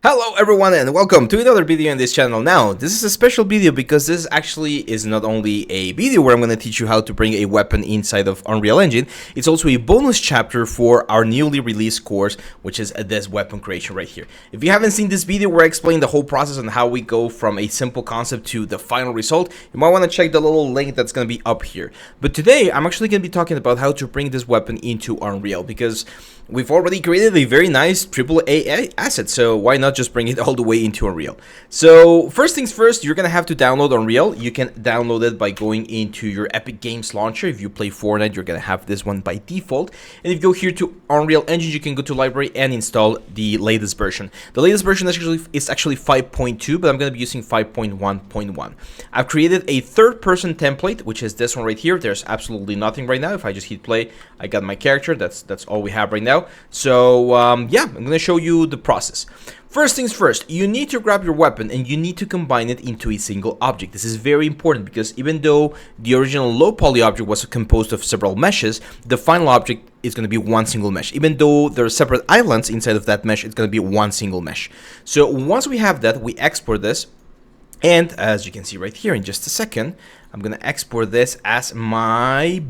Hello everyone and welcome to another video on this channel. Now, this is a special video because this actually is not only a video where I'm going to teach you how to bring a weapon inside of Unreal Engine, it's also a bonus chapter for our newly released course, which is this weapon creation right here. If you haven't seen this video where I explain the whole process on how we go from a simple concept to the final result, you might want to check the little link that's going to be up here. But today, I'm actually going to be talking about how to bring this weapon into Unreal because we've already created a very nice AAA asset, so why not just bring it all the way into Unreal? So first things first, you're gonna have to download Unreal. You can download it by going into your Epic Games launcher. If you play Fortnite, you're gonna have this one by default. And if you go here to Unreal Engine, you can go to Library and install the latest version. The latest version is actually 5.2, but I'm gonna be using 5.1.1. I've created a third-person template, which is this one right here. There's absolutely nothing right now. If I just hit play, I got my character. That's all we have right now. So yeah, I'm gonna show you the process. First things first, you need to grab your weapon and you need to combine it into a single object. This is very important because even though the original low poly object was composed of several meshes, the final object is going to be one single mesh. Even though there are separate islands inside of that mesh, it's going to be one single mesh. So once we have that, we export this. And as you can see right here in just a second, I'm going to export this as my,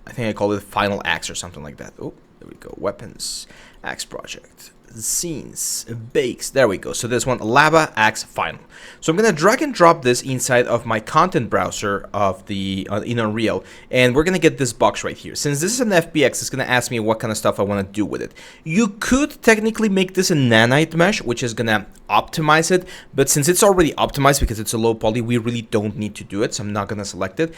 I think I call it final axe or something like that. Oh, there we go. Weapons, axe project, scenes, bakes. There we go. So this one, lava axe final. So I'm gonna drag and drop this inside of my content browser of the in Unreal, and we're gonna get this box right here. Since this is an FBX, it's gonna ask me what kind of stuff I want to do with it. You could technically make this a nanite mesh, which is gonna optimize it, but since it's already optimized because it's a low poly, we really don't need to do it, so I'm not gonna select it.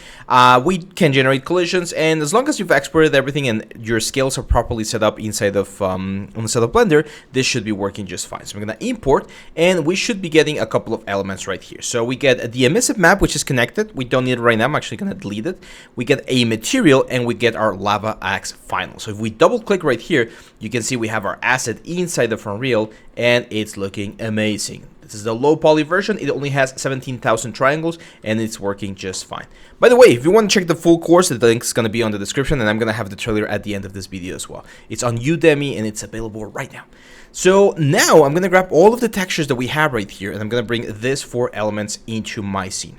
We can generate collisions, and as long as you've exported everything and your scales are properly set up inside of Blender, this should be working just fine. So I'm gonna import, and we should be getting a couple of elements right here. So we get the emissive map, which is connected. We don't need it right now. I'm actually gonna delete it. We get a material, and we get our lava axe final. So if we double click right here, you can see we have our asset inside of Unreal, and it's looking amazing. This is the low poly version. It only has 17,000 triangles and it's working just fine. By the way, if you want to check the full course, the link is going to be on the description, and I'm going to have the trailer at the end of this video as well. It's on Udemy and it's available right now. So now I'm going to grab all of the textures that we have right here, and I'm going to bring these 4 elements into my scene.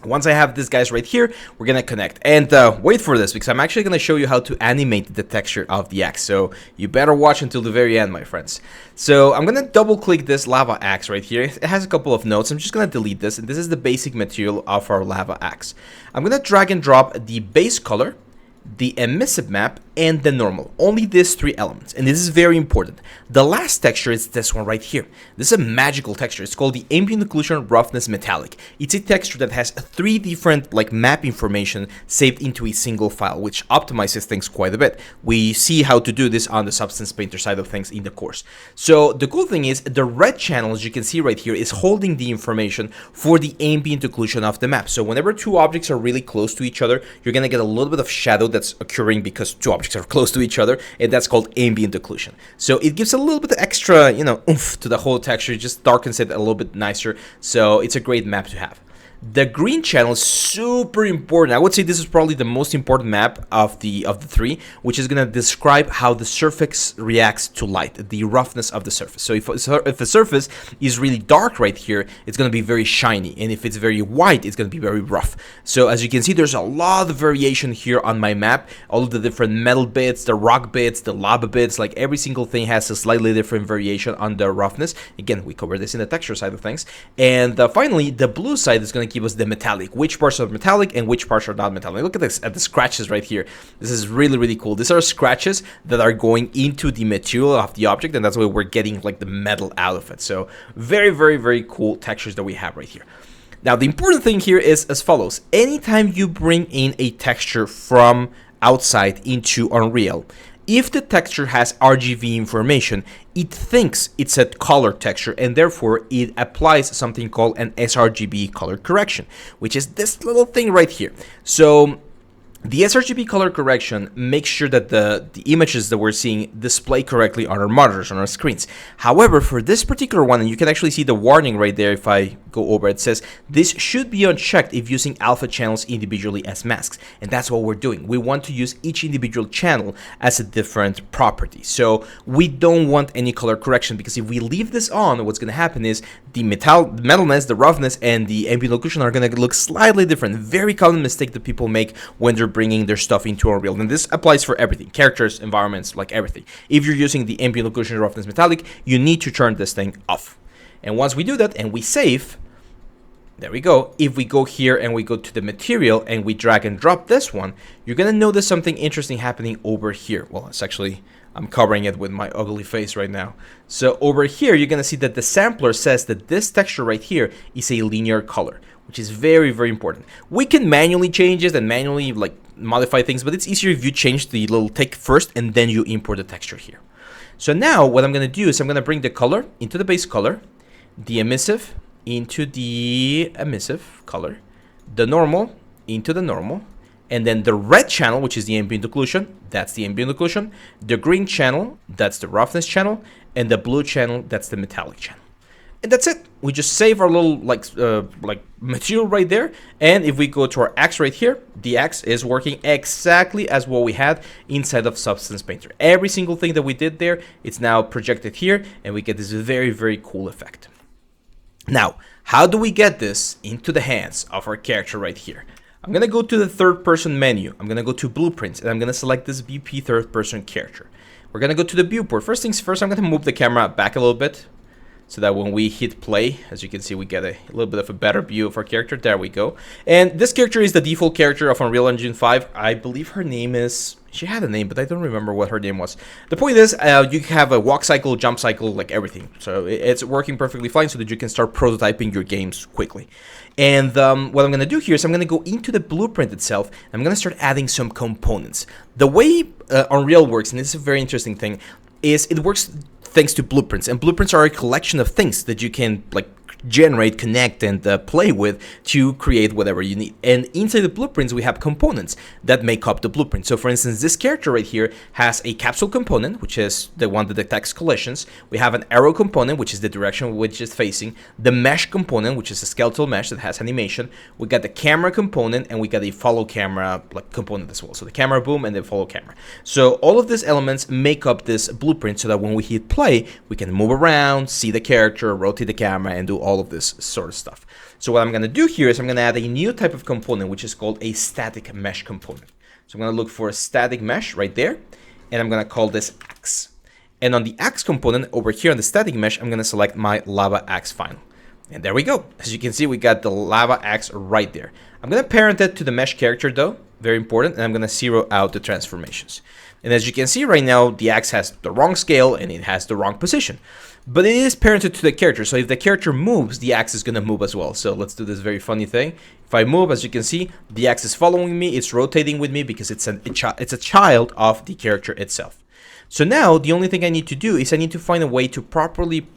Once I have these guys right here, we're going to connect. And wait for this, because I'm actually going to show you how to animate the texture of the axe. So you better watch until the very end, my friends. So I'm going to double click this lava axe right here. It has a couple of notes. I'm just going to delete this. And this is the basic material of our lava axe. I'm going to drag and drop the base color, the emissive map, and the normal. Only these 3 elements, and this is very important. The last texture is this one right here. This is a magical texture. It's called the ambient occlusion roughness metallic. It's a texture that has 3 different map information saved into a single file, which optimizes things quite a bit. We see how to do this on the Substance Painter side of things in the course. So the cool thing is the red channel, as you can see right here, is holding the information for the ambient occlusion of the map. So whenever 2 objects are really close to each other, you're gonna get a little bit of shadow that's occurring because 2 objects are close to each other, and that's called ambient occlusion. So it gives a little bit of extra, oomph to the whole texture, just darkens it a little bit nicer. So it's a great map to have. The green channel is super important. I would say this is probably the most important map of the 3, which is going to describe how the surface reacts to light, the roughness of the surface. So if the surface is really dark right here, it's going to be very shiny, and if it's very white, it's going to be very rough. So as you can see, there's a lot of variation here on my map. All of the different metal bits, the rock bits, the lava bits, like every single thing has a slightly different variation on the roughness. Again, we cover this in the texture side of things. And finally, the blue side is going to give us the metallic, which parts are metallic and which parts are not metallic. Look at this, at the scratches right here. This is really, really cool. These are scratches that are going into the material of the object, and that's why we're getting the metal out of it. So very, very, very cool textures that we have right here. Now, the important thing here is as follows. Anytime you bring in a texture from outside into Unreal, if the texture has RGB information, it thinks it's a color texture, and therefore it applies something called an sRGB color correction, which is this little thing right here. So The sRGB color correction makes sure that the images that we're seeing display correctly on our monitors, on our screens. However, for this particular one, and you can actually see the warning right there if I go over, it says this should be unchecked if using alpha channels individually as masks. And that's what we're doing. We want to use each individual channel as a different property. So we don't want any color correction, because if we leave this on, what's going to happen is the metalness, the roughness, and the ambient occlusion are going to look slightly different. Very common mistake that people make when they're bringing their stuff into Unreal. And this applies for everything, characters, environments, like everything. If you're using the ambient occlusion, roughness, metallic, you need to turn this thing off. And once we do that and we save, there we go. If we go here and we go to the material and we drag and drop this one, you're going to notice something interesting happening over here. Well, it's actually, I'm covering it with my ugly face right now. So over here, you're going to see that the sampler says that this texture right here is a linear color, which is very, very important. We can manually change it and manually like modify things, but it's easier if you change the little tick first and then you import the texture here. So now what I'm going to do is I'm going to bring the color into the base color, the emissive into the emissive color, the normal into the normal, and then the red channel, which is the ambient occlusion, that's the ambient occlusion, the green channel, that's the roughness channel, and the blue channel, that's the metallic channel. And that's it. We just save our little like material right there. And if we go to our axe right here, the axe is working exactly as what we had inside of Substance Painter. Every single thing that we did there, it's now projected here, and we get this very, very cool effect. Now, how do we get this into the hands of our character right here? I'm going to go to the third person menu. I'm going to go to blueprints, and I'm going to select this BP third person character. We're going to go to the viewport. First things first, I'm going to move the camera back a little bit, so that when we hit play, as you can see, we get a little bit of a better view of our character. There we go. And this character is the default character of Unreal Engine 5. I believe her name is... She had a name, but I don't remember what her name was. The point is, you have a walk cycle, jump cycle, like everything. So it's working perfectly fine so that you can start prototyping your games quickly. And what I'm going to do here is I'm going to go into the blueprint itself. I'm going to start adding some components. The way Unreal works, and this is a very interesting thing, is it works thanks to blueprints, and blueprints are a collection of things that you can like generate, connect, and play with to create whatever you need. And inside the blueprints, we have components that make up the blueprint. So for instance, this character right here has a capsule component, which is the one that detects collisions. We have an arrow component, which is the direction which it's facing. The mesh component, which is a skeletal mesh that has animation. We got the camera component, and we got a follow camera like component as well. So the camera boom and the follow camera. So all of these elements make up this blueprint so that when we hit play, we can move around, see the character, rotate the camera, and do all of this sort of stuff. So what I'm going to do here is I'm going to add a new type of component, which is called a static mesh component. So I'm going to look for a static mesh right there, and I'm going to call this axe. And on the axe component over here on the static mesh, I'm going to select my lava axe final. And there we go. As you can see, we got the lava axe right there. I'm going to parent it to the mesh character though, very important, and I'm going to zero out the transformations. And as you can see right now, the axe has the wrong scale and it has the wrong position. But it is parented to the character, so if the character moves, the axe is going to move as well. So let's do this very funny thing. If I move, as you can see, the axe is following me, it's rotating with me because it's a child of the character itself. So now, the only thing I need to do is I need to find a way to properly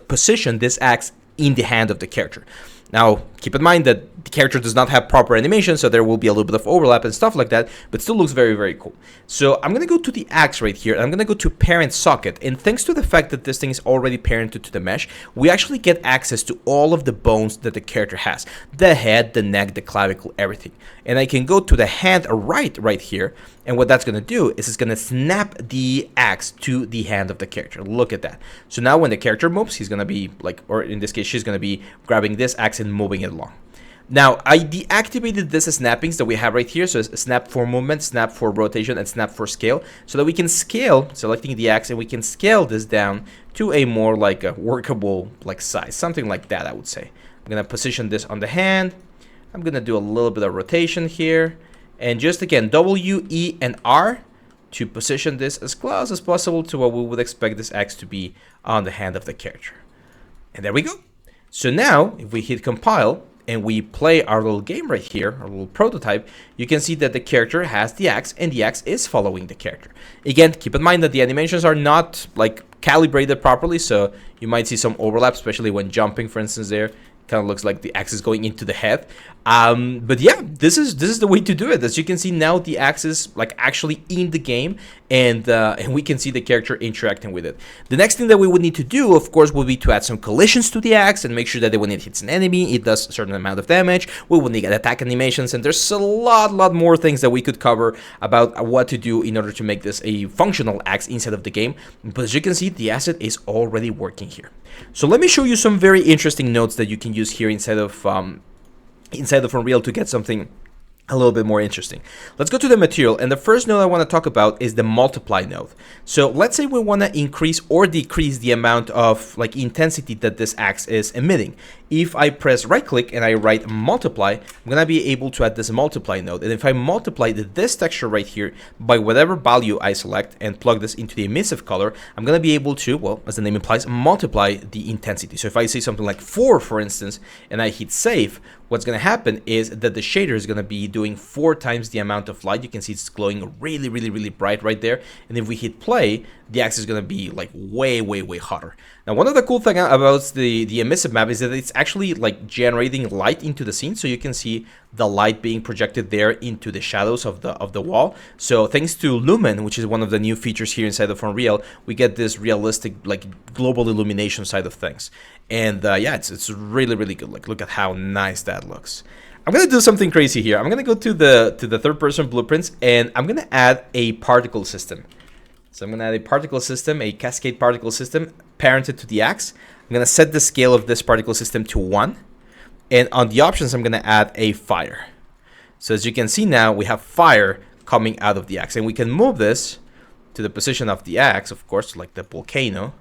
position this axe in the hand of the character. Now, keep in mind that the character does not have proper animation, so there will be a little bit of overlap and stuff like that, but still looks very, very cool. So I'm going to go to the axe right here, and I'm going to go to parent socket, and thanks to the fact that this thing is already parented to the mesh, we actually get access to all of the bones that the character has. The head, the neck, the clavicle, everything. And I can go to the hand right here, and what that's going to do is it's going to snap the axe to the hand of the character. Look at that. So now when the character moves, he's going to be or in this case, she's going to be grabbing this axe and moving it along. Now, I deactivated this snappings that we have right here. So it's snap for movement, snap for rotation, and snap for scale. So that we can scale, selecting the axe, and we can scale this down to a more like a workable size. Something like that, I would say. I'm going to position this on the hand. I'm going to do a little bit of rotation here. And just again, W, E, and R to position this as close as possible to what we would expect this axe to be on the hand of the character. And there we go. So now, if we hit compile and we play our little game right here, our little prototype, you can see that the character has the axe and the axe is following the character. Again, keep in mind that the animations are not calibrated properly, so you might see some overlap, especially when jumping, for instance, there. Kind of looks like the axe is going into the head. But yeah, this is the way to do it. As you can see now, the axe is like actually in the game, and we can see the character interacting with it. The next thing that we would need to do, of course, would be to add some collisions to the axe and make sure that when it hits an enemy, it does a certain amount of damage. We will need attack animations, and there's a lot more things that we could cover about what to do in order to make this a functional axe inside of the game. But as you can see, the asset is already working here. So let me show you some very interesting nodes that you can use here inside of Unreal to get something a little bit more interesting. Let's go to the material, and the first node I want to talk about is the multiply node. So let's say we want to increase or decrease the amount of like intensity that this axe is emitting. If I press right click and I write multiply, I'm gonna be able to add this multiply node. And if I multiply this texture right here by whatever value I select and plug this into the emissive color, I'm gonna be able to, well, as the name implies, multiply the intensity. So if I say something like 4, for instance, and I hit save, what's going to happen is that the shader is going to be doing 4 times the amount of light. You can see it's glowing really bright right there. And if we hit play, the axe is going to be like way hotter. Now, one of the cool things about the emissive map is that it's actually like generating light into the scene. So you can see the light being projected there into the shadows of the wall. So thanks to Lumen, which is one of the new features here inside of Unreal, we get this realistic like global illumination side of things. And yeah, it's really good. Like, look at how nice that looks. I'm gonna do something crazy here. I'm gonna go to the third-person blueprints, and I'm gonna add a particle system. So I'm gonna add a particle system, a cascade particle system, parented to the axe. I'm gonna set the scale of this particle system to 1, and on the options, I'm gonna add a fire. So as you can see now, we have fire coming out of the axe, and we can move this to the position of the axe, of course, like the volcano.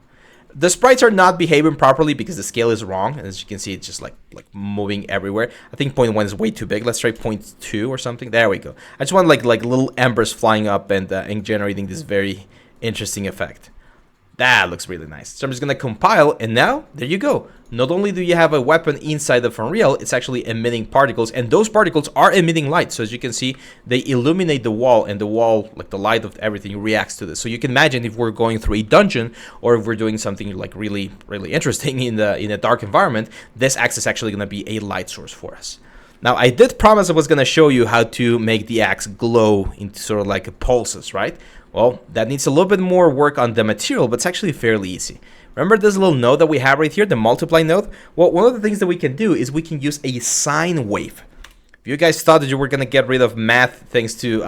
The sprites are not behaving properly because the scale is wrong, and as you can see, it's just like moving everywhere. I think 0.1 is way too big. Let's try 0.2 or something. There we go. I just want like little embers flying up and generating this very interesting effect. That looks really nice. So I'm just gonna compile, and now there you go. Not only do you have a weapon inside of Unreal, it's actually emitting particles, and those particles are emitting light. So as you can see, they illuminate the wall, and the wall, like the light of everything, reacts to this. So you can imagine if we're going through a dungeon, or if we're doing something like really interesting in a dark environment, this axe is actually gonna be a light source for us. Now, I did promise I was going to show you how to make the axe glow into sort of like pulses, right? Well, that needs a little bit more work on the material, but it's actually fairly easy. Remember this little node that we have right here, the multiply node? Well, one of the things that we can do is we can use a sine wave. If you guys thought that you were going to get rid of math thanks to,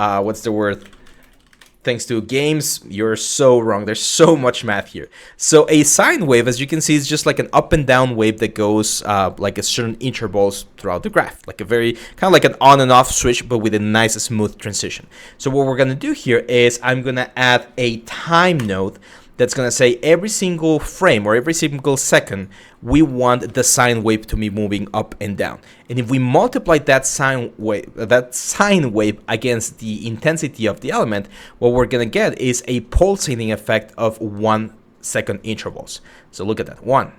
thanks to games, you're so wrong. There's so much math here. So a sine wave, as you can see, is just like an up and down wave that goes like a certain intervals throughout the graph, like a very kind of like an on and off switch, but with a nice smooth transition. So what we're going to do here is I'm going to add a time node that's going to say every single frame or every single second, we want the sine wave to be moving up and down. And if we multiply that sine wave against the intensity of the element, what we're going to get is a pulsating effect of 1 second intervals. So look at that. 1,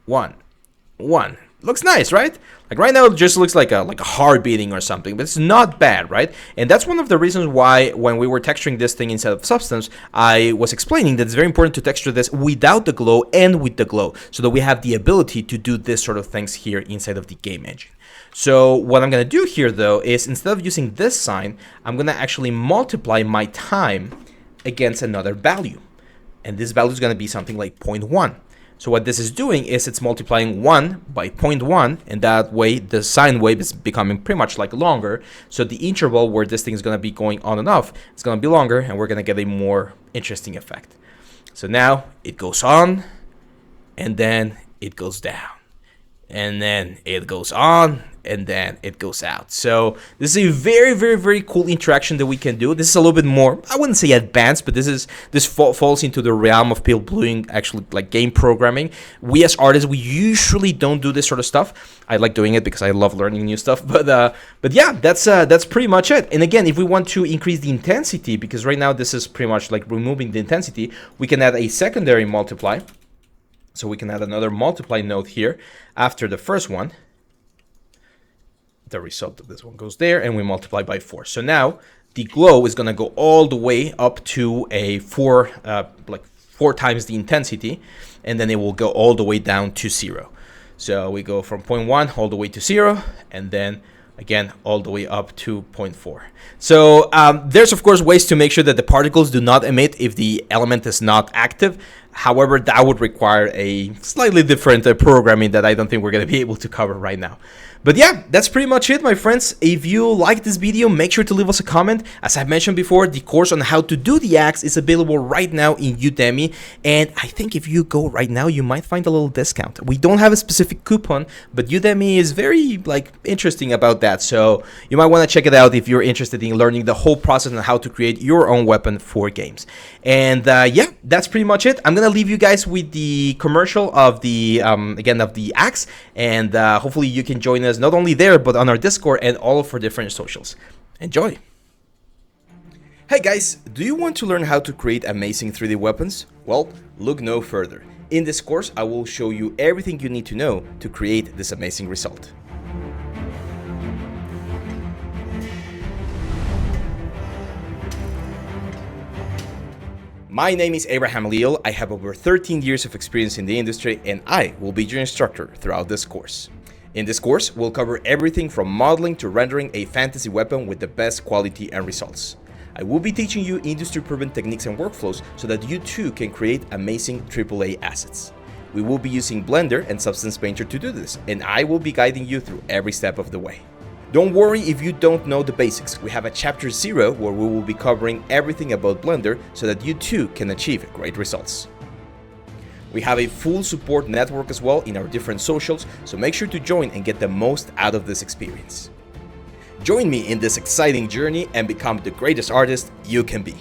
1, 1. Looks nice, right? Like right now it just looks like a heart beating or something, but it's not bad, right? And that's one of the reasons why when we were texturing this thing inside of Substance, I was explaining that it's very important to texture this without the glow and with the glow, so that we have the ability to do this sort of things here inside of the game engine. So what I'm going to do here though is instead of using this sign, I'm going to actually multiply my time against another value. And this value is going to be something like 0.1. So what this is doing is it's multiplying 1 by 0.1, and that way the sine wave is becoming pretty much like longer. So the interval where this thing is going to be going on and off is going to be longer, and we're going to get a more interesting effect. So now it goes on, and then it goes down, and then it goes on, and then it goes out. So this is a very cool interaction that we can do. This is a little bit more, I wouldn't say advanced, but this falls into the realm of people doing actually like game programming. We as artists, we usually don't do this sort of stuff. I like doing it because I love learning new stuff. But yeah, that's pretty much it. And again, if we want to increase the intensity, because right now this is pretty much like removing the intensity, we can add a secondary multiply. So we can add another multiply node here after the first one. The result of this one goes there, and we multiply by 4. So now the glow is going to go all the way up to a 4 times the intensity, and then it will go all the way down to 0. So we go from 0.1 all the way to 0, and then again all the way up to 0.4. So there's of course ways to make sure that the particles do not emit if the element is not active. However, that would require a slightly different programming that I don't think we're going to be able to cover right now. But yeah, that's pretty much it, my friends. If you like this video, make sure to leave us a comment. As I mentioned before, the course on how to do the axe is available right now in Udemy. And I think if you go right now, you might find a little discount. We don't have a specific coupon, but Udemy is very interesting about that. So you might want to check it out if you're interested in learning the whole process on how to create your own weapon for games. And yeah, that's pretty much it. I'm going to leave you guys with the commercial of the, again, of the axe. And hopefully you can join us not only there, but on our Discord and all of our different socials. Enjoy! Hey guys, do you want to learn how to create amazing 3D weapons? Well, look no further. In this course, I will show you everything you need to know to create this amazing result. My name is Abraham Leal. I have over 13 years of experience in the industry, and I will be your instructor throughout this course. In this course, we'll cover everything from modeling to rendering a fantasy weapon with the best quality and results. I will be teaching you industry-proven techniques and workflows so that you too can create amazing AAA assets. We will be using Blender and Substance Painter to do this, and I will be guiding you through every step of the way. Don't worry if you don't know the basics. We have a chapter 0 where we will be covering everything about Blender so that you too can achieve great results. We have a full support network as well in our different socials, so make sure to join and get the most out of this experience. Join me in this exciting journey and become the greatest artist you can be.